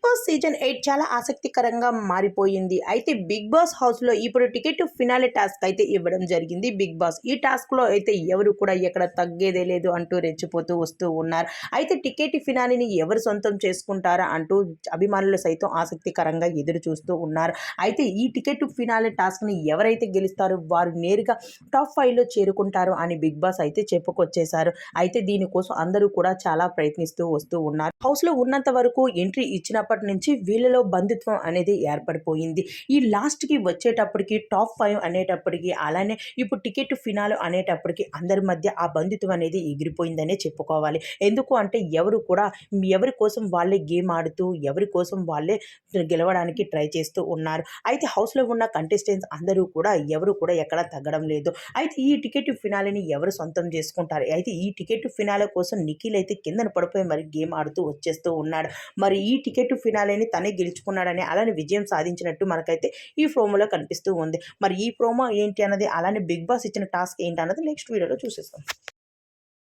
Boss season 8 చాలా ఆసక్తికరంగా మారిపోయింది. అయితే బిగ్ బాస్ హౌస్‌లో ఇప్పుడు టికెట్ ఫినాలే టాస్క్ అయితే ఇవ్వడం జరిగింది బిగ్ బాస్. ఈ టాస్క్‌లో అయితే ఎవరు కూడా ఎక్కడ తగ్గేదే లేదు అంటూ రెచ్చిపోతూ వస్తూ ఉన్నారు. అయితే టికెట్ ఫినాలేని ఎవరు సొంతం చేసుకుంటారా అంటూ అభిమానులు సైతం ఆసక్తికరంగా ఎదురు చూస్తూ ఉన్నారు. అయితే ఈ టికెట్ ఫినాలే టాస్క్‌ని ఎవరైతే గెలుస్తారో వారు నేరుగా టాప్ 5లో చేరుకుంటారు అని బిగ్ బాస్ అయితే చెప్పుకొచ్చేశారు. అయితే దీనికోసం అందరూ కూడా చాలా ప్రయత్నిస్తూ వస్తూ ఉన్నారు. హౌస్‌లో ఉన్నంత వరకు ఎంట్రీ ఇచ్చినప్పటి నుంచి వీళ్ళలో బంధుత్వం అనేది ఏర్పడిపోయింది. ఈ లాస్ట్‌కి వచ్చేటప్పటికి టాప్ 5 అనేటప్పటికి అలానే ఇప్పుడు టికెట్ ఫినాలే అనేటప్పటికి అందరి మధ్య ఆ బంధుత్వం అనేది ఎగిరిపోయిందనే చెప్పుకోవాలి. ఎందుకు అంటే ఎవరు కూడా ఎవరి కోసం వాళ్ళే గేమ్ ఆడుతూ ఎవరి కోసం వాళ్ళే గెలవడానికి ట్రై చేస్తూ ఉన్నారు. అయితే హౌస్‌లో ఉన్న కంటెస్టెంట్స్ అందరూ కూడా ఎవరు కూడా ఎక్కడ తగ్గడం లేదు. అయితే ఈ టికెట్ ఫినాలేని ఎవరు సొంతం చేసుకుంటారు? అయితే ఈ టికెట్ ఫినాలే కోసం నిఖిల్ అయితే కిందన పడిపోయి మరి గేమ్ ఆడుతూ వచ్చేస్తూ ఉన్నాడు. మరి ఈ టికెట్ ఫినాలేని తనే గెలుచుకున్నాడని అలానే విజయం సాధించినట్టు మనకైతే ఈ ప్రోమోలో కనిపిస్తూ ఉంది. మరి ఈ ప్రోమో ఏంటి అన్నది అలానే బిగ్ బాస్ ఇచ్చిన టాస్క్ ఏంటి అన్నది నెక్స్ట్ వీడియోలో చూసేస్తాం.